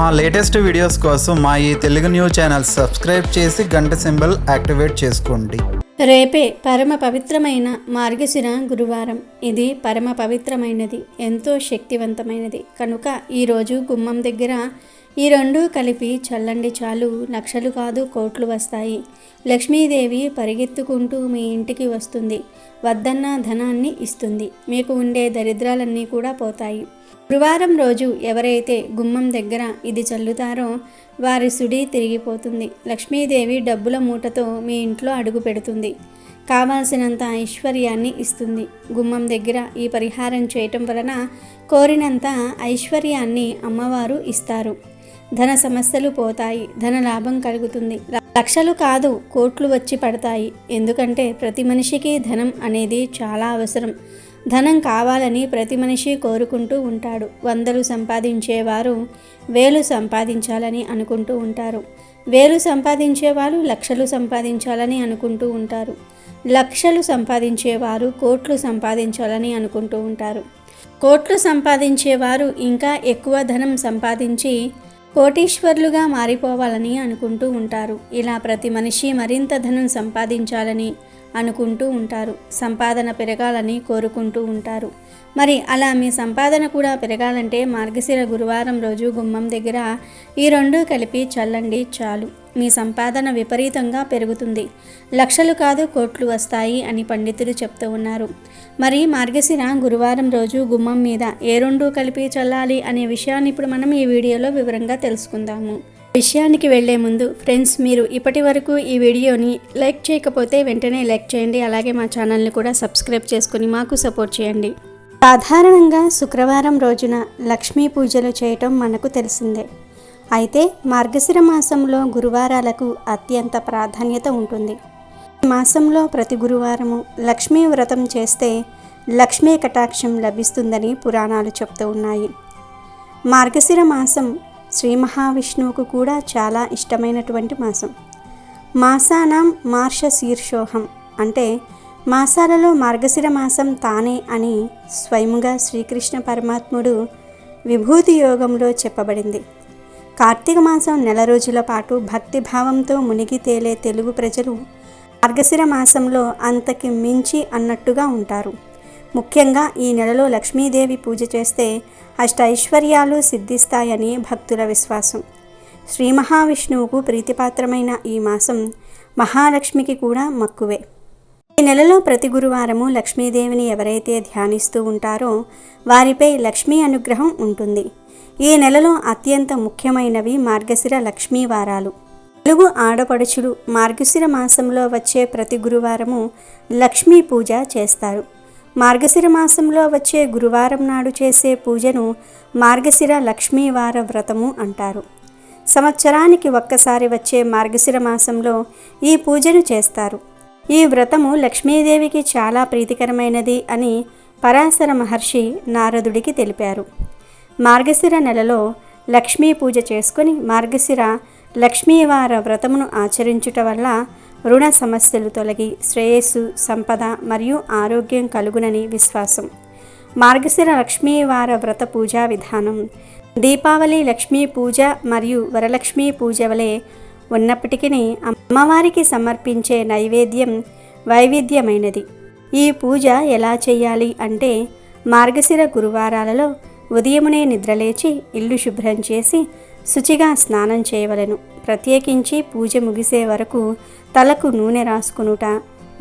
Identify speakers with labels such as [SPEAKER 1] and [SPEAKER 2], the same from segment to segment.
[SPEAKER 1] మా latest videos కోసం మా ఈ తెలుగు న్యూస్ ఛానల్ సబ్స్క్రైబ్ చేసి గంట సింబల్ యాక్టివేట్ చేసుకోండి.
[SPEAKER 2] రేపే పరమ పవిత్రమైన మార్గశిర గురువారం. ఇది పరమ పవిత్రమైనది, ఎంతో శక్తివంతమైనది కనుక ఈరోజు గుమ్మం దగ్గర ఈ రెండూ కలిపి చల్లండి చాలు, లక్షలు కాదు కోట్లు వస్తాయి. లక్ష్మీదేవి పరిగెత్తుకుంటూ మీ ఇంటికి వస్తుంది, వద్దన్న ధనాన్ని ఇస్తుంది, మీకు ఉండే దరిద్రాలన్నీ కూడా పోతాయి. గురువారం రోజు ఎవరైతే గుమ్మం దగ్గర ఇది చల్లుతారో వారి సుడి తిరిగిపోతుంది. లక్ష్మీదేవి డబ్బుల మూటతో మీ ఇంట్లో అడుగు పెడుతుంది, కావాల్సినంత ఐశ్వర్యాన్ని ఇస్తుంది. గుమ్మం దగ్గర ఈ పరిహారం చేయటం వలన కోరినంత ఐశ్వర్యాన్ని అమ్మవారు ఇస్తారు. ధన సమస్యలు పోతాయి, ధన లాభం కలుగుతుంది, లక్షలు కాదు కోట్లు వచ్చి పడతాయి. ఎందుకంటే ప్రతి మనిషికి ధనం అనేది చాలా అవసరం. ధనం కావాలని ప్రతి మనిషి కోరుకుంటూ ఉంటాడు. వందలు సంపాదించేవారు వేలు సంపాదించాలని అనుకుంటూ ఉంటారు, వేలు సంపాదించేవారు లక్షలు సంపాదించాలని అనుకుంటూ ఉంటారు, లక్షలు సంపాదించేవారు కోట్లు సంపాదించాలని అనుకుంటూ ఉంటారు, కోట్లు సంపాదించేవారు ఇంకా ఎక్కువ ధనం సంపాదించి కోటీశ్వర్లుగా మారిపోవాలని అనుకుంటూ ఉంటారు. ఇలా ప్రతి మనిషి మరింత ధనం సంపాదించాలని అనుకుంటూ ఉంటారు, సంపాదన పెరగాలని కోరుకుంటూ ఉంటారు. మరి అలా మీ సంపాదన కూడా పెరగాలంటే మార్గశిర గురువారం రోజు గుమ్మం దగ్గర ఈ రెండూ కలిపి చల్లండి చాలు, మీ సంపాదన విపరీతంగా పెరుగుతుంది, లక్షలు కాదు కోట్లు వస్తాయి అని పండితులు చెప్తూ ఉన్నారు. మరి మార్గశిర గురువారం రోజు గుమ్మం మీద ఏ రెండూ కలిపి చల్లాలి అనే విషయాన్ని ఇప్పుడు మనం ఈ వీడియోలో వివరంగా తెలుసుకుందాము. విషయానికి వెళ్లే ముందు ఫ్రెండ్స్, మీరు ఇప్పటి వరకు ఈ వీడియోని లైక్ చేయకపోతే వెంటనే లైక్ చేయండి. అలాగే మా ఛానల్ని కూడా సబ్స్క్రైబ్ చేసుకుని మాకు సపోర్ట్ చేయండి. సాధారణంగా శుక్రవారం రోజున లక్ష్మీ పూజలు చేయటం మనకు తెలిసిందే. అయితే మార్గశిర మాసంలో గురువారాలకు అత్యంత ప్రాధాన్యత ఉంటుంది. ఈ మాసంలో ప్రతి గురువారము లక్ష్మీ వ్రతం చేస్తే లక్ష్మీ కటాక్షం లభిస్తుందని పురాణాలు చెప్తూ ఉన్నాయి. మార్గశిర మాసం శ్రీ మహావిష్ణువుకు కూడా చాలా ఇష్టమైనటువంటి మాసం. మాసానాం మార్గశీర్షోహం అంటే మాసాలలో మార్గశిర మాసం తానే అని స్వయముగా శ్రీకృష్ణ పరమాత్ముడు విభూతి యోగంలో చెప్పబడింది. కార్తీక మాసం నెల రోజుల పాటు భక్తిభావంతో మునిగి తేలే తెలుగు ప్రజలు మార్గశిర మాసంలో అంతకి మించి అన్నట్టుగా ఉంటారు. ముఖ్యంగా ఈ నెలలో లక్ష్మీదేవి పూజ చేస్తే అష్టైశ్వర్యాలు సిద్ధిస్తాయని భక్తుల విశ్వాసం. శ్రీ మహావిష్ణువుకు ప్రీతిపాత్రమైన ఈ మాసం మహాలక్ష్మికి కూడా మక్కువే. ఈ నెలలో ప్రతి గురువారము లక్ష్మీదేవిని ఎవరైతే ధ్యానిస్తూ ఉంటారో వారిపై లక్ష్మీ అనుగ్రహం ఉంటుంది. ఈ నెలలో అత్యంత ముఖ్యమైనవి మార్గశిర లక్ష్మీ వారాలు. తెలుగు ఆడపడుచులు మార్గశిర మాసంలో వచ్చే ప్రతి గురువారము లక్ష్మీ పూజ చేస్తారు. మార్గశిర మాసంలో వచ్చే గురువారం నాడు చేసే పూజను మార్గశిర లక్ష్మీవార వ్రతము అంటారు. సంవత్సరానికి ఒక్కసారి వచ్చే మార్గశిర మాసంలో ఈ పూజను చేస్తారు. ఈ వ్రతము లక్ష్మీదేవికి చాలా ప్రీతికరమైనది అని పరాశర మహర్షి నారదుడికి తెలిపారు. మార్గశిర నెలలో లక్ష్మీ పూజ చేసుకుని మార్గశిర లక్ష్మీవార వ్రతమును ఆచరించుట వల్ల రుణ సమస్యలు తొలగి శ్రేయస్సు, సంపద మరియు ఆరోగ్యం కలుగునని విశ్వాసం. మార్గశిర లక్ష్మీవార వ్రత పూజా విధానం దీపావళి లక్ష్మీ పూజ మరియు వరలక్ష్మీ పూజ వలె ఉన్నప్పటికీ అమ్మవారికి సమర్పించే నైవేద్యం వైవిధ్యమైనది. ఈ పూజ ఎలా చేయాలి అంటే మార్గశిర గురువారాలలో ఉదయమునే నిద్రలేచి ఇల్లు శుభ్రం చేసి శుచిగా స్నానం చేయవలెను. ప్రత్యేకించి పూజ ముగిసే వరకు తలకు నూనె రాసుకొనుట,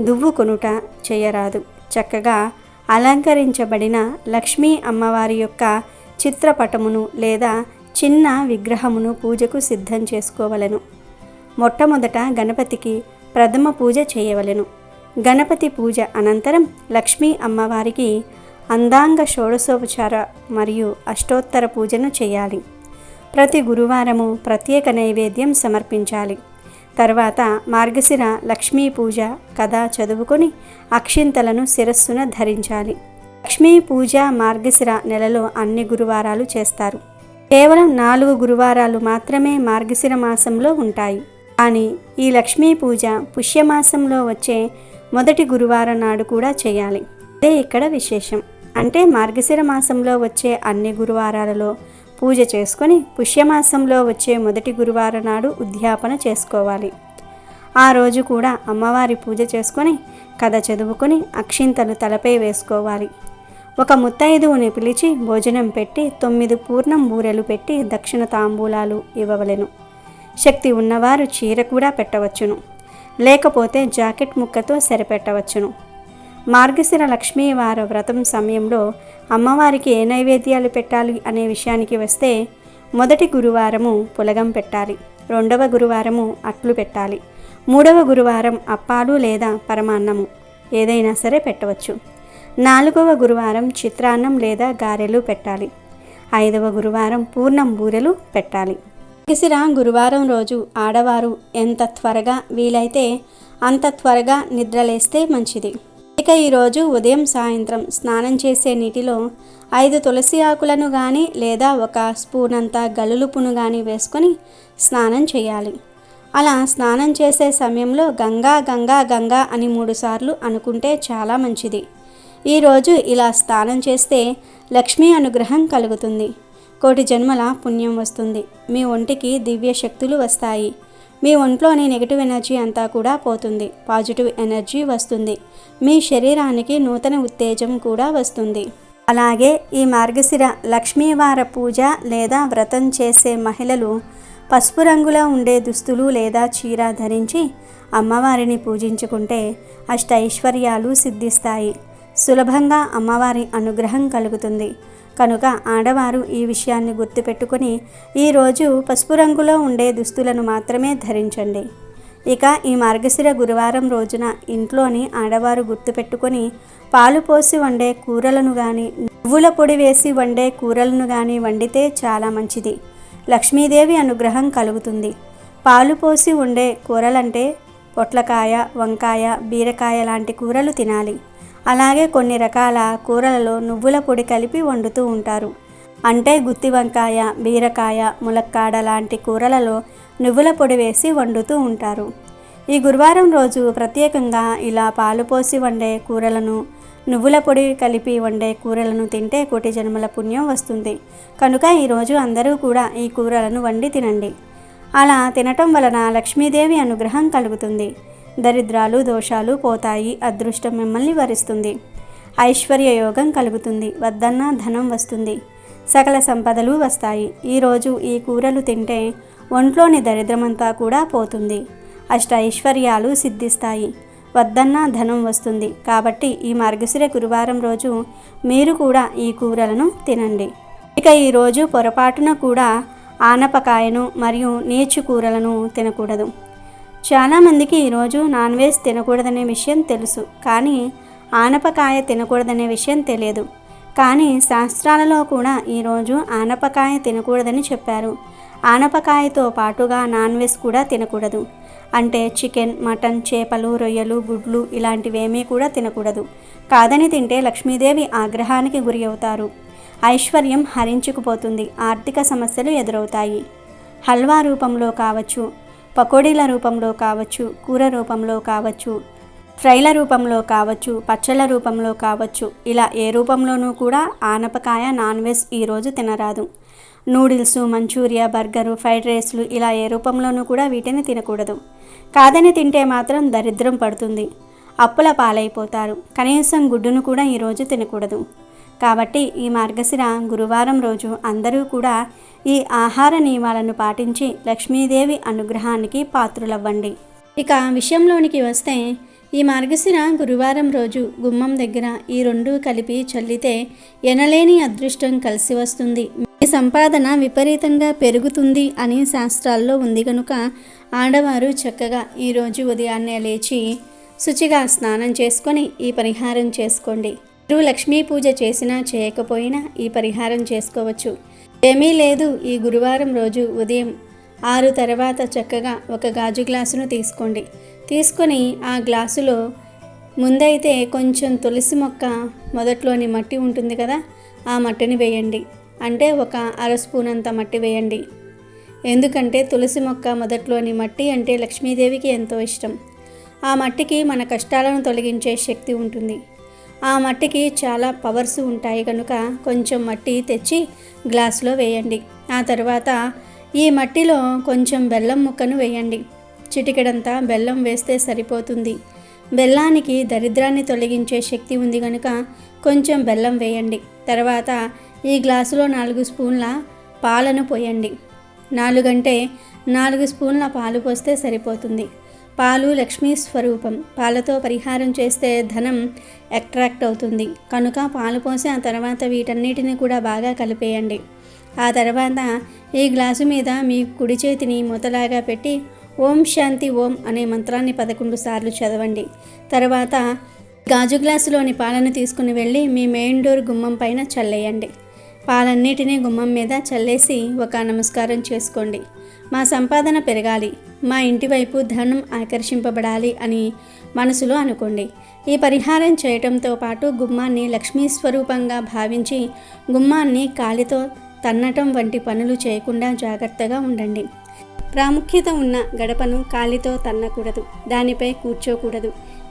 [SPEAKER 2] దువ్వుకొనుట చేయరాదు. చక్కగా అలంకరించబడిన లక్ష్మీ అమ్మవారి యొక్క చిత్రపటమును లేదా చిన్న విగ్రహమును పూజకు సిద్ధం చేసుకోవలెను. మొట్టమొదట గణపతికి ప్రథమ పూజ చేయవలెను. గణపతి పూజ అనంతరం లక్ష్మీ అమ్మవారికి అందాంగ షోడశోపచార మరియు అష్టోత్తర పూజను చేయాలి. ప్రతి గురువారము ప్రత్యేక నైవేద్యం సమర్పించాలి. తర్వాత మార్గశిర లక్ష్మీ పూజ కథ చదువుకొని అక్షింతలను శిరస్సున ధరించాలి. లక్ష్మీ పూజ మార్గశిర నెలలో అన్ని గురువారాలు చేస్తారు. కేవలం 4 గురువారాలు మాత్రమే మార్గశిర మాసంలో ఉంటాయి. కానీ ఈ లక్ష్మీ పూజ పుష్యమాసంలో వచ్చే మొదటి గురువారం నాడు కూడా చేయాలి. అదే ఇక్కడ విశేషం. అంటే మార్గశిర మాసంలో వచ్చే అన్ని గురువారాలలో పూజ చేసుకొని పుష్యమాసంలో వచ్చే మొదటి గురువారం నాడు ఉద్యాపన చేసుకోవాలి. ఆ రోజు కూడా అమ్మవారి పూజ చేసుకొని కథ చదువుకొని అక్షింతలు తలపై వేసుకోవాలి. ఒక ముత్తైదువుని పిలిచి భోజనం పెట్టి 9 పూర్ణం బూరెలు పెట్టి దక్షిణ తాంబూలాలు ఇవ్వవలెను. శక్తి ఉన్నవారు చీర కూడా పెట్టవచ్చును, లేకపోతే జాకెట్ ముక్కతో సరిపెట్టవచ్చును. మార్గశిర లక్ష్మీవార వ్రతం సమయంలో అమ్మవారికి ఏ నైవేద్యాలు పెట్టాలి అనే విషయానికి వస్తే, మొదటి గురువారము పులగం పెట్టాలి, 2వ గురువారము అట్లు పెట్టాలి, 3వ గురువారం అప్పాలు లేదా పరమాన్నము ఏదైనా సరే పెట్టవచ్చు, 4వ గురువారం చిత్రాన్నం లేదా గారెలు పెట్టాలి, 5వ గురువారం పూర్ణం బూరెలు పెట్టాలి. మార్గశిర గురువారం రోజు ఆడవారు ఎంత త్వరగా వీలైతే అంత త్వరగా నిద్రలేస్తే మంచిది. ఇక ఈరోజు ఉదయం సాయంత్రం స్నానం చేసే నీటిలో 5 తులసి ఆకులను కానీ లేదా 1 స్పూన్ అంత గలులుపును కానీ వేసుకొని స్నానం చేయాలి. అలా స్నానం చేసే సమయంలో గంగా గంగా గంగా అని 3 సార్లు అనుకుంటే చాలా మంచిది. ఈరోజు ఇలా స్నానం చేస్తే లక్ష్మీ అనుగ్రహం కలుగుతుంది, కోటి జన్మల పుణ్యం వస్తుంది, మీ ఒంటికి దివ్య శక్తులు వస్తాయి, మీ ఒంట్లోని నెగిటివ్ ఎనర్జీ అంతా కూడా పోతుంది, పాజిటివ్ ఎనర్జీ వస్తుంది, మీ శరీరానికి నూతన ఉత్తేజం కూడా వస్తుంది. అలాగే ఈ మార్గశిర లక్ష్మీవార పూజ లేదా వ్రతం చేసే మహిళలు పసుపు రంగులో ఉండే దుస్తులు లేదా చీర ధరించి అమ్మవారిని పూజించుకుంటే అష్టైశ్వర్యాలు సిద్ధిస్తాయి, సులభంగా అమ్మవారి అనుగ్రహం కలుగుతుంది. కనుక ఆడవారు ఈ విషయాన్ని గుర్తుపెట్టుకొని ఈరోజు పసుపు రంగులో ఉండే దుస్తులను మాత్రమే ధరించండి. ఇక ఈ మార్గశిర గురువారం రోజున ఇంట్లోని ఆడవారు గుర్తుపెట్టుకొని పాలు పోసి వండే కూరలను కానీ నువ్వుల పొడి వేసి వండే కూరలను కానీ వండితే చాలా మంచిది, లక్ష్మీదేవి అనుగ్రహం కలుగుతుంది. పాలు పోసి వండే కూరలంటే పొట్లకాయ, వంకాయ, బీరకాయ లాంటి కూరలు తినాలి. అలాగే కొన్ని రకాల కూరలలో నువ్వుల పొడి కలిపి వండుతూ ఉంటారు. అంటే గుత్తి వంకాయ, బీరకాయ, ములక్కాడ లాంటి కూరలలో నువ్వుల పొడి వేసి వండుతూ ఉంటారు. ఈ గురువారం రోజు ప్రత్యేకంగా ఇలా పాలు పోసి వండే కూరలను, నువ్వుల పొడి కలిపి వండే కూరలను తింటే కోటి జన్మల పుణ్యం వస్తుంది. కనుక ఈరోజు అందరూ కూడా ఈ కూరలను వండి తినండి. అలా తినటం వలన లక్ష్మీదేవి అనుగ్రహం కలుగుతుంది, దరిద్రాలు దోషాలు పోతాయి, అదృష్టం మిమ్మల్ని వరిస్తుంది, ఐశ్వర్య యోగం కలుగుతుంది, వద్దన్న ధనం వస్తుంది, సకల సంపదలు వస్తాయి. ఈరోజు ఈ కూరలు తింటే ఒంట్లోని దరిద్రమంతా కూడా పోతుంది, అష్ట ఐశ్వర్యాలు సిద్ధిస్తాయి, వద్దన్న ధనం వస్తుంది. కాబట్టి ఈ మార్గశిర గురువారం రోజు మీరు కూడా ఈ కూరలను తినండి. ఇక ఈరోజు పొరపాటున కూడా ఆనపకాయను మరియు నీచు కూరలను తినకూడదు. చాలామందికి ఈరోజు నాన్ వెజ్ తినకూడదనే విషయం తెలుసు, కానీ ఆనపకాయ తినకూడదనే విషయం తెలియదు. కానీ శాస్త్రాలలో కూడా ఈరోజు ఆనపకాయ తినకూడదని చెప్పారు. ఆనపకాయతో పాటుగా నాన్ వెజ్ కూడా తినకూడదు. అంటే చికెన్, మటన్, చేపలు, రొయ్యలు, గుడ్లు ఇలాంటివేమీ కూడా తినకూడదు. కాదని తింటే లక్ష్మీదేవి ఆగ్రహానికి గురి అవుతారు, ఐశ్వర్యం హరించుకుపోతుంది, ఆర్థిక సమస్యలు ఎదురవుతాయి. హల్వా రూపంలో కావచ్చు, పకోడీల రూపంలో కావచ్చు, కూర రూపంలో కావచ్చు, ఫ్రైల రూపంలో కావచ్చు, పచ్చళ్ళ రూపంలో కావచ్చు, ఇలా ఏ రూపంలోనూ కూడా ఆనపకాయ నాన్ వెజ్ ఈరోజు తినరాదు. నూడిల్స్, మంచూరియా, బర్గరు, ఫ్రైడ్ రైస్లు ఇలా ఏ రూపంలోనూ కూడా వీటిని తినకూడదు. కాదని తింటే మాత్రం దరిద్రం పడుతుంది, అప్పుల పాలైపోతారు. కనీసం గుడ్డును కూడా ఈరోజు తినకూడదు. కాబట్టి ఈ మార్గశిర గురువారం రోజు అందరూ కూడా ఈ ఆహార నియమాలను పాటించి లక్ష్మీదేవి అనుగ్రహానికి పాత్రులవ్వండి. ఇక విషయంలోనికి వస్తే, ఈ మార్గశిర గురువారం రోజు గుమ్మం దగ్గర ఈ 2 కలిపి చల్లితే ఎనలేని అదృష్టం కలిసి వస్తుంది, మీ సంపాదన విపరీతంగా పెరుగుతుంది అని శాస్త్రాల్లో ఉంది. కనుక ఆడవారు చక్కగా ఈరోజు ఉదయాన్నే లేచి శుచిగా స్నానం చేసుకొని ఈ పరిహారం చేసుకోండి. మీరు లక్ష్మీ పూజ చేసినా చేయకపోయినా ఈ పరిహారం చేసుకోవచ్చు, ఏమీ లేదు. ఈ గురువారం రోజు ఉదయం 6 తర్వాత చక్కగా ఒక గాజు గ్లాసును తీసుకోండి. తీసుకొని ఆ గ్లాసులో ముందైతే కొంచెం తులసి మొక్క మొదట్లోని మట్టి ఉంటుంది కదా, ఆ మట్టిని వేయండి. అంటే ఒక 1/2 స్పూన్ అంత మట్టి వేయండి. ఎందుకంటే తులసి మొక్క మొదట్లోని మట్టి అంటే లక్ష్మీదేవికి ఎంతో ఇష్టం. ఆ మట్టికి మన కష్టాలను తొలగించే శక్తి ఉంటుంది. ఆ మట్టికి చాలా పవర్స్ ఉంటాయి కనుక కొంచెం మట్టి తెచ్చి గ్లాసులో వేయండి. ఆ తర్వాత ఈ మట్టిలో కొంచెం బెల్లం ముక్కను వేయండి. చిటికెడంతా బెల్లం వేస్తే సరిపోతుంది. బెల్లానికి దరిద్రాన్ని తొలగించే శక్తి ఉంది కనుక కొంచెం బెల్లం వేయండి. తర్వాత ఈ గ్లాసులో 4 స్పూన్ల పాలను పోయండి. 4 అంటే 4 స్పూన్ల పాలు పోస్తే సరిపోతుంది. పాలు లక్ష్మీ స్వరూపం. పాలతో పరిహారం చేస్తే ధనం అట్రాక్ట్ అవుతుంది కనుక పాలు పోసి ఆ తర్వాత వీటన్నిటిని కూడా బాగా కలిపేయండి. ఆ తర్వాత ఈ గ్లాసు మీద మీ కుడి చేతిని మూతలాగా పెట్టి ఓం శాంతి ఓం అనే మంత్రాన్ని 11 సార్లు చదవండి. తర్వాత గాజు గ్లాసులోని పాలను తీసుకుని వెళ్ళి మీ మెయిన్ డోర్ గుమ్మం పైన చల్లేయండి. పాలన్నిటినీ గుమ్మం మీద చల్లేసి ఒక నమస్కారం చేసుకోండి. మా సంపాదన పెరగాలి, మా ఇంటి వైపు ధనం ఆకర్షింపబడాలి అని మనసులో అనుకోండి. ఈ పరిహారం చేయటంతో పాటు గుమ్మాన్ని లక్ష్మీ స్వరూపంగా భావించి గుమ్మాన్ని కాలితో తన్నటం వంటి పనులు చేయకుండా జాగ్రత్తగా ఉండండి. ప్రాముఖ్యత ఉన్న గడపను కాలితో తన్నకూడదు, దానిపై కూర్చోకూడదు.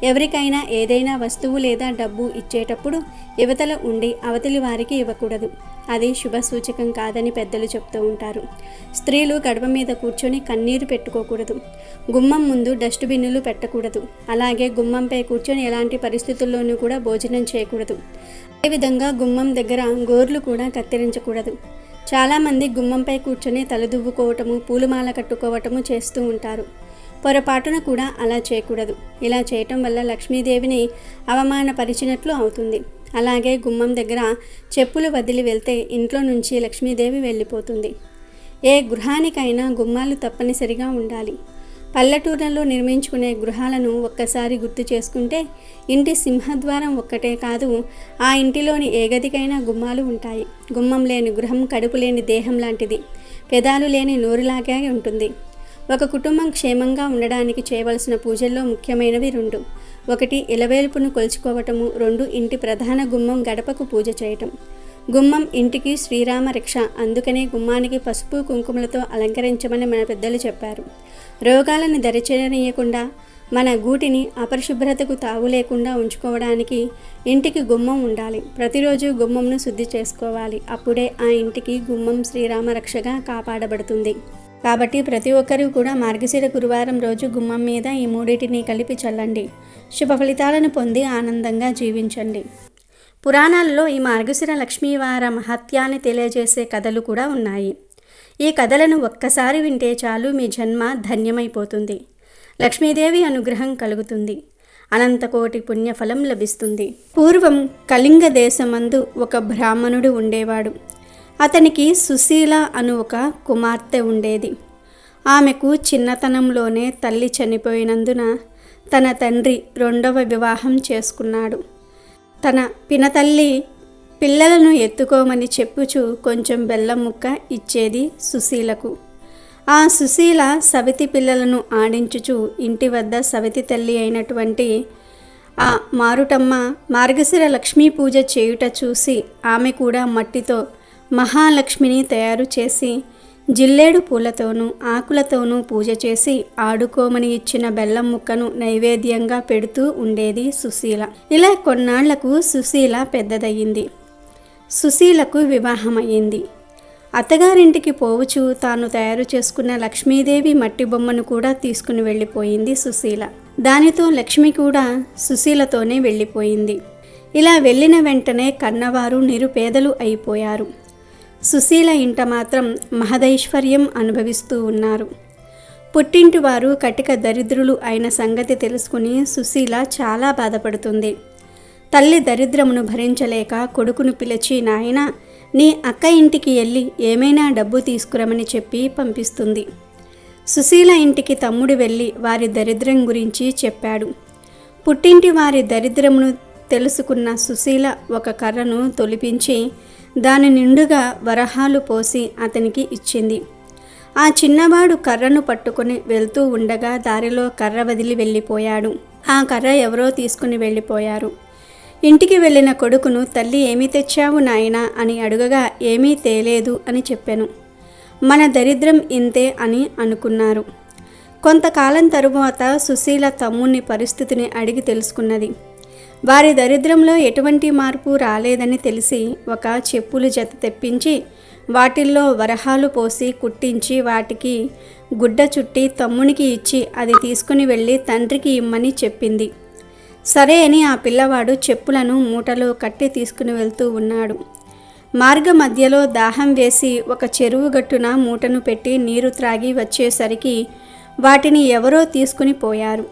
[SPEAKER 2] ఎవరికైనా ఏదైనా వస్తువు లేదా డబ్బు ఇచ్చేటప్పుడు యువతల ఉండి అవతలి వారికి ఇవ్వకూడదు. అది శుభ సూచకం కాదని పెద్దలు చెప్తూ ఉంటారు. స్త్రీలు గడప మీద కూర్చొని కన్నీరు పెట్టుకోకూడదు. గుమ్మం ముందు డస్ట్బిన్నులు పెట్టకూడదు. అలాగే గుమ్మంపై కూర్చొని ఎలాంటి పరిస్థితుల్లోనూ కూడా భోజనం చేయకూడదు. అదేవిధంగా గుమ్మం దగ్గర గోర్లు కూడా కత్తిరించకూడదు. చాలామంది గుమ్మంపై కూర్చొని తలదువ్వుకోవటము, పూలమాల కట్టుకోవటము చేస్తూ ఉంటారు. పొరపాటున కూడా అలా చేయకూడదు. ఇలా చేయటం వల్ల లక్ష్మీదేవిని అవమానపరిచినట్లు అవుతుంది. అలాగే గుమ్మం దగ్గర చెప్పులు వదిలి వెళ్తే ఇంట్లో నుంచి లక్ష్మీదేవి వెళ్ళిపోతుంది. ఏ గృహానికైనా గుమ్మాలు తప్పనిసరిగా ఉండాలి. పల్లెటూర్లలో నిర్మించుకునే గృహాలను ఒక్కసారి గుర్తు చేసుకుంటే ఇంటి సింహద్వారం ఒక్కటే కాదు, ఆ ఇంటిలోని ఏ గదికైనా గుమ్మాలు ఉంటాయి. గుమ్మం లేని గృహం కడుపు లేని దేహం లాంటిది, పెదాలు లేని నోరులాగే ఉంటుంది. ఒక కుటుంబం క్షేమంగా ఉండడానికి చేయవలసిన పూజల్లో ముఖ్యమైనవి 2. 1 ఇలవేల్పును కొలుచుకోవటము, 2 ఇంటి ప్రధాన గుమ్మం గడపకు పూజ చేయటం. గుమ్మం ఇంటికి శ్రీరామ రక్ష, అందుకనే గుమ్మానికి పసుపు కుంకుమలతో అలంకరించమని మన పెద్దలు చెప్పారు. రోగాలను దరిచేరనీయకుండా మన గూటిని అపరిశుభ్రతకు తావు లేకుండా ఉంచుకోవడానికి ఇంటికి గుమ్మం ఉండాలి. ప్రతిరోజు గుమ్మంను శుద్ధి చేసుకోవాలి. అప్పుడే ఆ ఇంటికి గుమ్మం శ్రీరామ రక్షగా కాపాడబడుతుంది. కాబట్టి ప్రతి ఒక్కరూ కూడా మార్గశిర గురువారం రోజు గుమ్మం మీద ఈ 3టిని కలిపి చల్లండి. శుభ ఫలితాలను పొంది ఆనందంగా జీవించండి. పురాణాల్లో ఈ మార్గశిర లక్ష్మీవార మహత్యాన్ని తెలియజేసే కథలు కూడా ఉన్నాయి. ఈ కథలను ఒక్కసారి వింటే చాలు మీ జన్మ ధన్యమైపోతుంది. లక్ష్మీదేవి అనుగ్రహం కలుగుతుంది. అనంతకోటి పుణ్యఫలం లభిస్తుంది. పూర్వం కళింగ దేశమందు ఒక బ్రాహ్మణుడు ఉండేవాడు. అతనికి సుశీల అను ఒక కుమార్తె ఉండేది. ఆమెకు చిన్నతనంలోనే తల్లి చనిపోయినందున తన తండ్రి 2వ వివాహం చేసుకున్నాడు. తన పినతల్లి పిల్లలను ఎత్తుకోమని చెప్పుచూ కొంచెం బెల్లం ముక్క ఇచ్చేది సుశీలకు. ఆ సుశీల సవితి పిల్లలను ఆడించుచు ఇంటి వద్ద సవితి తల్లి అయినటువంటి ఆ మారుటమ్మ మార్గశిర లక్ష్మీ పూజ చేయుట చూసి ఆమె కూడా మట్టితో మహాలక్ష్మిని తయారు చేసి జిల్లేడు పూలతోనూ ఆకులతోనూ పూజ చేసి ఆడుకోమని ఇచ్చిన బెల్లం ముక్కను నైవేద్యంగా పెడుతూ ఉండేది సుశీల. ఇలా కొన్నాళ్లకు సుశీల పెద్దదయ్యింది. సుశీలకు వివాహమయ్యింది. అత్తగారింటికి పోవుచు తాను తయారు చేసుకున్న లక్ష్మీదేవి మట్టి బొమ్మను కూడా తీసుకుని వెళ్ళిపోయింది సుశీల. దానితో లక్ష్మి కూడా సుశీలతోనే వెళ్ళిపోయింది. ఇలా వెళ్ళిన వెంటనే కన్నవారు నిరుపేదలు అయిపోయారు. సుశీల ఇంట మాత్రం మహదైశ్వర్యం అనుభవిస్తూ ఉన్నారు. పుట్టింటి వారు కటిక దరిద్రులు అయిన సంగతి తెలుసుకుని సుశీల చాలా బాధపడుతుంది. తల్లి దరిద్రమును భరించలేక కొడుకును పిలిచి, నాయనా, నీ అక్క ఇంటికి వెళ్ళి ఏమైనా డబ్బు తీసుకురమని చెప్పి పంపిస్తుంది. సుశీల ఇంటికి తమ్ముడు వెళ్ళి వారి దరిద్రం గురించి చెప్పాడు. పుట్టింటి వారి దరిద్రమును తెలుసుకున్న సుశీల ఒక కర్రను తొలిపించి దాని నిండుగా వరహాలు పోసి అతనికి ఇచ్చింది. ఆ చిన్నవాడు కర్రను పట్టుకుని వెళ్తూ ఉండగా దారిలో కర్ర వదిలి వెళ్ళిపోయాడు. ఆ కర్ర ఎవరో తీసుకుని వెళ్ళిపోయారు. ఇంటికి వెళ్ళిన కొడుకును తల్లి ఏమీ తెచ్చావు నాయనా అని అడుగగా ఏమీ తేలేదు అని చెప్పాను. మన దరిద్రం ఇంతే అని అనుకున్నారు. కొంతకాలం తరువాత సుశీల తమ్ముని పరిస్థితిని అడిగి తెలుసుకున్నది. వారి దరిద్రంలో ఎటువంటి మార్పు రాలేదని తెలిసి ఒక చెప్పులు జత తెప్పించి వాటిల్లో వరహాలు పోసి కుట్టించి వాటికి గుడ్డ చుట్టి తమ్మునికి ఇచ్చి అది తీసుకుని వెళ్ళి తండ్రికి ఇమ్మని చెప్పింది. సరే అని ఆ పిల్లవాడు చెప్పులను మూటలో కట్టి తీసుకుని వెళ్తూ ఉన్నాడు. మార్గ మధ్యలో దాహం వేసి ఒక చెరువు గట్టున మూటను పెట్టి నీరు త్రాగి వచ్చేసరికి వాటిని ఎవరో తీసుకుని పోయారు.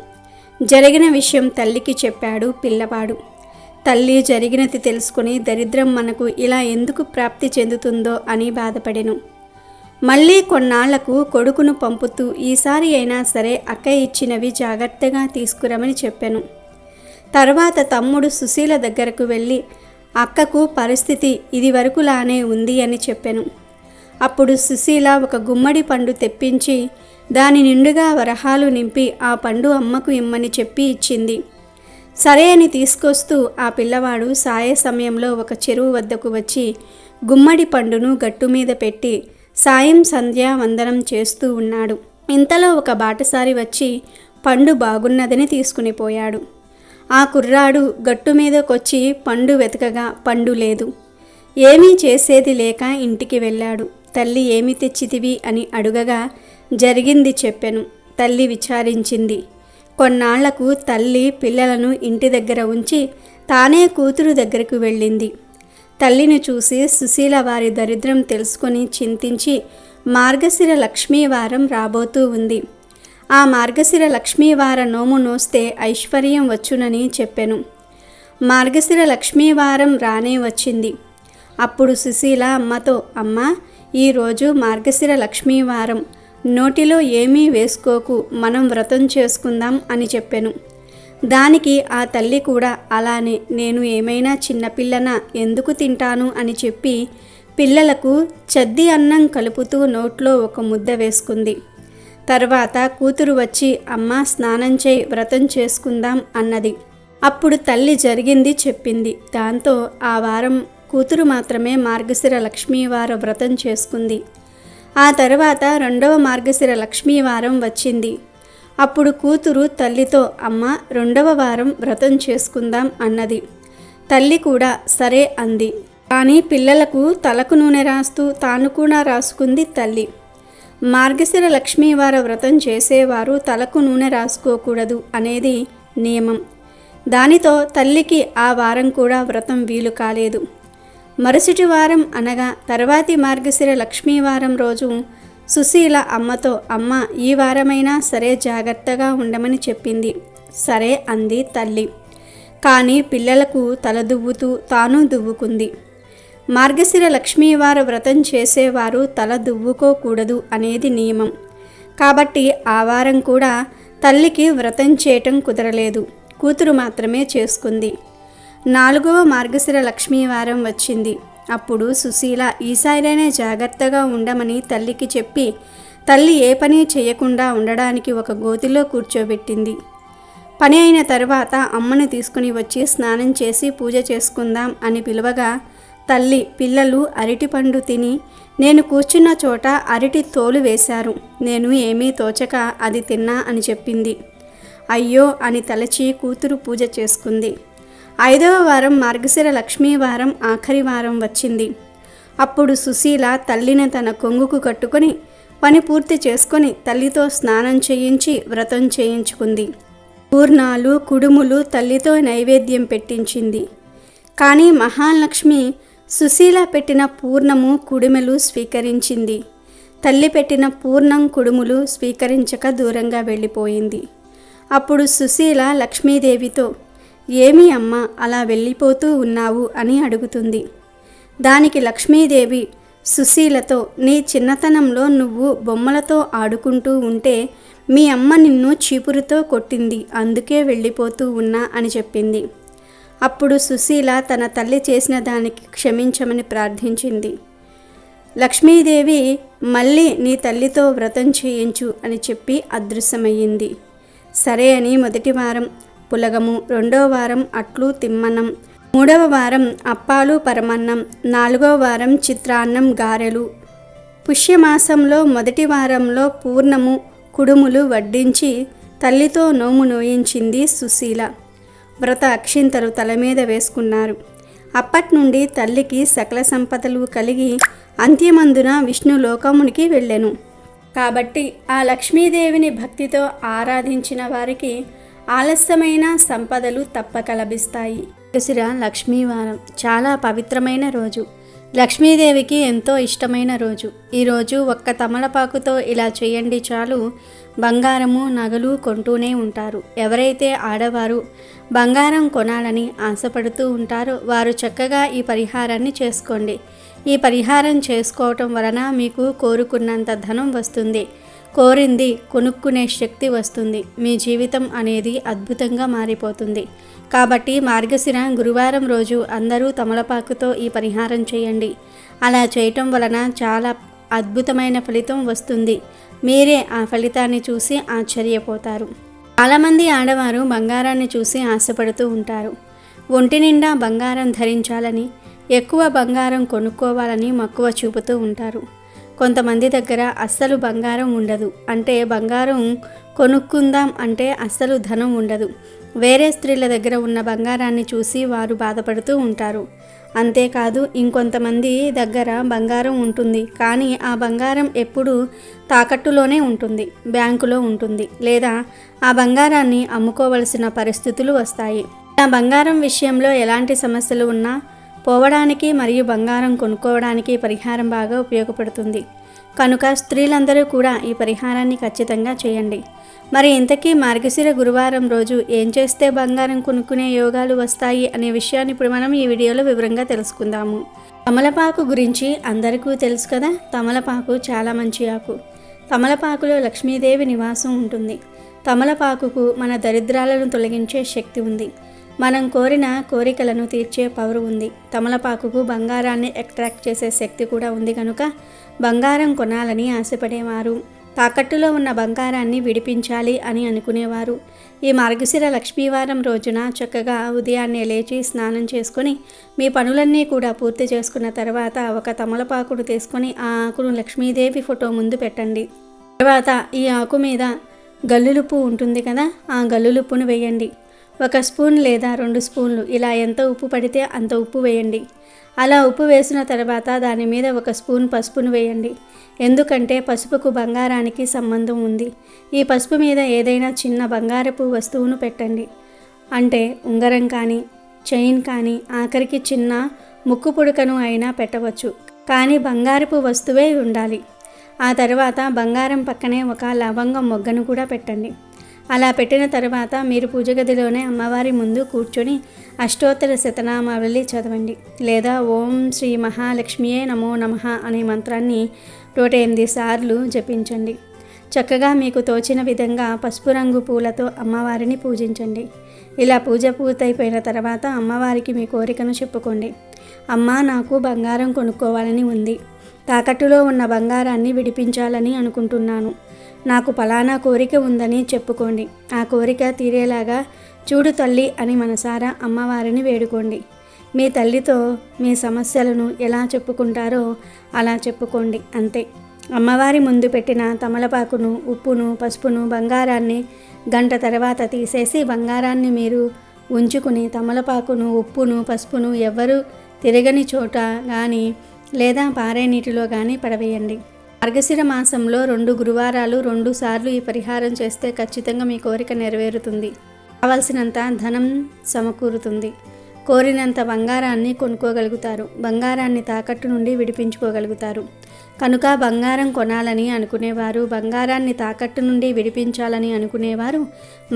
[SPEAKER 2] జరిగిన విషయం తల్లికి చెప్పాడు పిల్లవాడు. తల్లి జరిగినది తెలుసుకుని దరిద్రం మనకు ఇలా ఎందుకు ప్రాప్తి చెందుతుందో అని బాధపడెను. మళ్ళీ కొన్నాళ్లకు కొడుకును పంపుతూ ఈసారి అయినా సరే అక్క ఇచ్చినవి జాగ్రత్తగా తీసుకురమని చెప్పాను. తర్వాత తమ్ముడు సుశీల దగ్గరకు వెళ్ళి అక్కకు పరిస్థితి ఇది వరకులానే ఉంది అని చెప్పాను. అప్పుడు సుశీల ఒక గుమ్మడి పండు తెప్పించి దాని నిండుగా వరహాలు నింపి ఆ పండు అమ్మకు ఇమ్మని చెప్పి ఇచ్చింది. సరే అని తీసుకొస్తూ ఆ పిల్లవాడు సాయ సమయంలో ఒక చెరువు వద్దకు వచ్చి గుమ్మడి పండును గట్టు మీద పెట్టి సాయం సంధ్యా వందనం చేస్తూ ఉన్నాడు. ఇంతలో ఒక బాటసారి వచ్చి పండు బాగున్నదని తీసుకుని పోయాడు. ఆ కుర్రాడు గట్టు మీదకొచ్చి పండు వెతకగా పండు లేదు. ఏమీ చేసేది లేక ఇంటికి వెళ్ళాడు. తల్లి ఏమి తెచ్చితివి అని అడుగగా జరిగింది చెప్పెను. తల్లి విచారించింది. కొన్నాళ్లకు తల్లి పిల్లలను ఇంటి దగ్గర ఉంచి తానే కూతురు దగ్గరకు వెళ్ళింది. తల్లిని చూసి సుశీల వారి దరిద్రం తెలుసుకొని చింతించి మార్గశిర లక్ష్మీవారం రాబోతూ ఉంది. ఆ మార్గశిర లక్ష్మీవార నోము నోస్తే ఐశ్వర్యం వచ్చునని చెప్పెను. మార్గశిర లక్ష్మీవారం రానే వచ్చింది. అప్పుడు సుశీల అమ్మతో, అమ్మా, ఈరోజు మార్గశిర లక్ష్మీవారం, నోటిలో ఏమీ వేసుకోకు, మనం వ్రతం చేసుకుందాం అని చెప్పెను. దానికి ఆ తల్లి కూడా అలానే, నేను ఏమైనా చిన్నపిల్లన, ఎందుకు తింటాను అని చెప్పి పిల్లలకు చద్ది అన్నం కలుపుతూ నోట్లో ఒక ముద్ద వేసుకుంది. తర్వాత కూతురు వచ్చి అమ్మ స్నానం చేయి, వ్రతం చేసుకుందాం అన్నది. అప్పుడు తల్లి జరిగింది చెప్పింది. దాంతో ఆ వారం కూతురు మాత్రమే మార్గశిర లక్ష్మీవార వ్రతం చేసుకుంది. ఆ తర్వాత రెండవ మార్గశిర లక్ష్మీవారం వచ్చింది. అప్పుడు కూతురు తల్లితో, అమ్మ రెండవ వారం వ్రతం చేసుకుందాం అన్నది. తల్లి కూడా సరే అంది. కానీ పిల్లలకు తలకు నూనె రాస్తూ తాను కూడా రాసుకుంది తల్లి. మార్గశిర లక్ష్మీవార వ్రతం చేసేవారు తలకు నూనె రాసుకోకూడదు అనేది నియమం. దానితో తల్లికి ఆ వారం కూడా వ్రతం వీలు కాలేదు. మరుసటి వారం అనగా తర్వాతి మార్గశిర లక్ష్మీవారం రోజు సుశీల అమ్మతో, అమ్మ ఈ వారమైనా సరే జాగ్రత్తగా ఉండమని చెప్పింది. సరే అంది తల్లి. కానీ పిల్లలకు తల దువ్వుతూ తాను దువ్వుకుంది. మార్గశిర లక్ష్మీవార వ్రతం చేసేవారు తల దువ్వుకోకూడదు అనేది నియమం. కాబట్టి ఆ వారం కూడా తల్లికి వ్రతం చేయటం కుదరలేదు. కూతురు మాత్రమే చేసుకుంది. 4వ మార్గశిర లక్ష్మీవారం వచ్చింది. అప్పుడు సుశీల ఈసారైనా జాగ్రత్తగా ఉండమని తల్లికి చెప్పి తల్లి ఏ పని చేయకుండా ఉండడానికి ఒక గోతిలో కూర్చోబెట్టింది. పని అయిన తర్వాత అమ్మను తీసుకుని వచ్చి స్నానం చేసి పూజ చేసుకుందాం అని పిలువగా తల్లి, పిల్లలు అరటి పండు తిని నేను కూర్చున్న చోట అరటి తోలు వేశారు, నేను ఏమీ తోచక అది తిన్నా అని చెప్పింది. అయ్యో అని తలచి కూతురు పూజ చేసుకుంది. 5వ వారం మార్గశిర లక్ష్మీవారం ఆఖరి వారం వచ్చింది. అప్పుడు సుశీల తల్లిని తన కొంగుకు కట్టుకొని పని పూర్తి చేసుకొని తల్లితో స్నానం చేయించి వ్రతం చేయించుకుంది. పూర్ణాలు కుడుములు తల్లితో నైవేద్యం పెట్టించింది. కానీ మహాలక్ష్మి సుశీల పెట్టిన పూర్ణము కుడుములు స్వీకరించింది. తల్లి పెట్టిన పూర్ణం కుడుములు స్వీకరించక దూరంగా వెళ్ళిపోయింది. అప్పుడు సుశీల లక్ష్మీదేవితో, ఏమి అమ్మ అలా వెళ్ళిపోతూ ఉన్నావు అని అడుగుతుంది. దానికి లక్ష్మీదేవి సుశీలతో, నీ చిన్నతనంలో నువ్వు బొమ్మలతో ఆడుకుంటూ ఉంటే మీ అమ్మ నిన్ను చీపురుతో కొట్టింది, అందుకే వెళ్ళిపోతూ ఉన్నా అని చెప్పింది. అప్పుడు సుశీల తన తల్లి చేసిన దానికి క్షమించమని ప్రార్థించింది. లక్ష్మీదేవి మళ్ళీ నీ తల్లితో వ్రతం చేయించు అని చెప్పి అదృశ్యమయ్యింది. సరే అని మొదటి వారం పులగము, 2వ వారం అట్లు తిమ్మన్నం, 3వ వారం అప్పాలు పరమన్నం, 4వ వారం చిత్రాన్నం గారెలు. పుష్యమాసంలో మొదటి వారంలో పూర్ణము కుడుములు వడ్డించి తల్లితో నోము నోయించింది సుశీల. వ్రత అక్షింతలు తల మీద వేసుకున్నారు. అప్పటి నుండి తల్లికి సకల సంపదలు కలిగి అంత్యమందున విష్ణు లోకమునికి వెళ్ళెను. కాబట్టి ఆ లక్ష్మీదేవిని భక్తితో ఆరాధించిన వారికి ఆలస్యమైన సంపదలు తప్పక లభిస్తాయి. మార్గశిర లక్ష్మీవారం చాలా పవిత్రమైన రోజు. లక్ష్మీదేవికి ఎంతో ఇష్టమైన రోజు. ఈరోజు ఒక్క తమలపాకుతో ఇలా చేయండి చాలు, బంగారము నగలు కొంటూనే ఉంటారు. ఎవరైతే ఆడవారు బంగారం కొనాలని ఆశపడుతూ ఉంటారో వారు చక్కగా ఈ పరిహారాన్ని చేసుకోండి. ఈ పరిహారం చేసుకోవటం వలన మీకు కోరుకున్నంత ధనం వస్తుంది, కోరింది కొనుక్కునే శక్తి వస్తుంది, మీ జీవితం అనేది అద్భుతంగా మారిపోతుంది. కాబట్టి మార్గశిర గురువారం రోజు అందరూ తమలపాకుతో ఈ పరిహారం చేయండి. అలా చేయటం వలన చాలా అద్భుతమైన ఫలితం వస్తుంది. మీరే ఆ ఫలితాన్ని చూసి ఆశ్చర్యపోతారు. చాలామంది ఆడవారు బంగారాన్ని చూసి ఆశపడుతూ ఉంటారు. ఒంటి నిండా బంగారం ధరించాలని, ఎక్కువ బంగారం కొనుక్కోవాలని మక్కువ చూపుతూ ఉంటారు. కొంతమంది దగ్గర అస్సలు బంగారం ఉండదు. అంటే బంగారం కొనుక్కుందాం అంటే అస్సలు ధనం ఉండదు. వేరే స్త్రీల దగ్గర ఉన్న బంగారాన్ని చూసి వారు బాధపడుతూ ఉంటారు. అంతేకాదు ఇంకొంతమంది దగ్గర బంగారం ఉంటుంది, కానీ ఆ బంగారం ఎప్పుడూ తాకట్టులోనే ఉంటుంది, బ్యాంకులో ఉంటుంది, లేదా ఆ బంగారాన్ని అమ్ముకోవలసిన పరిస్థితులు వస్తాయి. ఆ బంగారం విషయంలో ఎలాంటి సమస్యలు ఉన్నా పోవడానికి మరియు బంగారం కొనుక్కోవడానికి పరిహారం బాగా ఉపయోగపడుతుంది. కనుక స్త్రీలందరూ కూడా ఈ పరిహారాన్ని ఖచ్చితంగా చేయండి. మరి ఇంతకీ మార్గశిర గురువారం రోజు ఏం చేస్తే బంగారం కొనుక్కునే యోగాలు వస్తాయి అనే విషయాన్ని ఇప్పుడు మనం ఈ వీడియోలో వివరంగా తెలుసుకుందాము. తమలపాకు గురించి అందరికీ తెలుసు కదా. తమలపాకు చాలా మంచి ఆకు. తమలపాకులో లక్ష్మీదేవి నివాసం ఉంటుంది. తమలపాకుకు మన దరిద్రాలను తొలగించే శక్తి ఉంది. మనం కోరిన కోరికలను తీర్చే పవర్ ఉంది. తమలపాకుకు బంగారాన్ని అట్రాక్ట్ చేసే శక్తి కూడా ఉంది. కనుక బంగారం కొనాలని ఆశపడేవారు, తాకట్టులో ఉన్న బంగారాన్ని విడిపించాలి అని అనుకునేవారు ఈ మార్గశిర లక్ష్మీవారం రోజున చక్కగా ఉదయాన్నే లేచి స్నానం చేసుకొని మీ పనులన్నీ కూడా పూర్తి చేసుకున్న తర్వాత ఒక తమలపాకును తీసుకొని ఆ ఆకును లక్ష్మీదేవి ఫోటో ముందు పెట్టండి. తర్వాత ఈ ఆకు మీద గల్లులుప్పు ఉంటుంది కదా, ఆ గల్లులుప్పును వేయండి. 1 స్పూన్ లేదా 2 స్పూన్లు, ఇలా ఎంత ఉప్పు పడితే అంత ఉప్పు వేయండి. అలా ఉప్పు వేసిన తర్వాత దాని మీద 1 స్పూన్ పసుపును వేయండి. ఎందుకంటే పసుపుకు బంగారానికి సంబంధం ఉంది. ఈ పసుపు మీద ఏదైనా చిన్న బంగారపు వస్తువును పెట్టండి. అంటే ఉంగరం కానీ, చైన్ కానీ, ఆఖరికి చిన్న ముక్కు పుడకను అయినా పెట్టవచ్చు, కానీ బంగారపు వస్తువే ఉండాలి. ఆ తర్వాత బంగారం పక్కనే ఒక లవంగం మొగ్గను కూడా పెట్టండి. అలా పెట్టిన తర్వాత మీరు పూజ గదిలోనే అమ్మవారి ముందు కూర్చొని అష్టోత్తర శతనామావళి చదవండి, లేదా ఓం శ్రీ మహాలక్ష్మియే నమో నమః అనే మంత్రాన్ని 108 సార్లు జపించండి. చక్కగా మీకు తోచిన విధంగా పసుపు రంగు పూలతో అమ్మవారిని పూజించండి. ఇలా పూజ పూర్తయిపోయిన తర్వాత అమ్మవారికి మీ కోరికను చెప్పుకోండి. అమ్మా, నాకు బంగారం కొనుక్కోవాలని ఉంది, తాకట్టులో ఉన్న బంగారాన్ని విడిపించాలని అనుకుంటున్నాను, నాకు ఫలానా కోరిక ఉందని చెప్పుకోండి. ఆ కోరిక తీరేలాగా చూడు తల్లి అని మనసారా అమ్మవారిని వేడుకోండి. మీ తల్లితో మీ సమస్యలను ఎలా చెప్పుకుంటారో అలా చెప్పుకోండి, అంతే. అమ్మవారి ముందు పెట్టిన తమలపాకును, ఉప్పును, పసుపును, బంగారాన్ని గంట తర్వాత తీసేసి బంగారాన్ని మీరు ఉంచుకుని తమలపాకును, ఉప్పును, పసుపును ఎవ్వరూ తిరగని చోట కానీ లేదా పారే నీటిలో కానీ పడవేయండి. మార్గశిర మాసంలో 2 గురువారాలు 2 సార్లు ఈ పరిహారం చేస్తే ఖచ్చితంగా మీ కోరిక నెరవేరుతుంది. కావలసినంత ధనం సమకూరుతుంది. కోరినంత బంగారాన్ని కొనుక్కోగలుగుతారు. బంగారాన్ని తాకట్టు నుండి విడిపించుకోగలుగుతారు. కనుక బంగారం కొనాలని అనుకునేవారు, బంగారాన్ని తాకట్టు నుండి విడిపించాలని అనుకునేవారు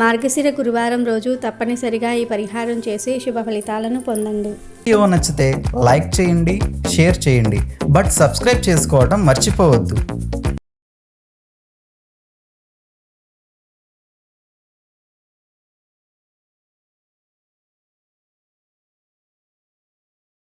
[SPEAKER 2] మార్గశిర గురువారం రోజు తప్పనిసరిగా ఈ పరిహారం చేసి శుభ ఫలితాలను పొందండి.
[SPEAKER 1] వీడియో నచ్చితే లైక్ చేయండి, షేర్ చేయండి, బట్ సబ్స్క్రైబ్ చేసుకోవడం మర్చిపోవద్దు.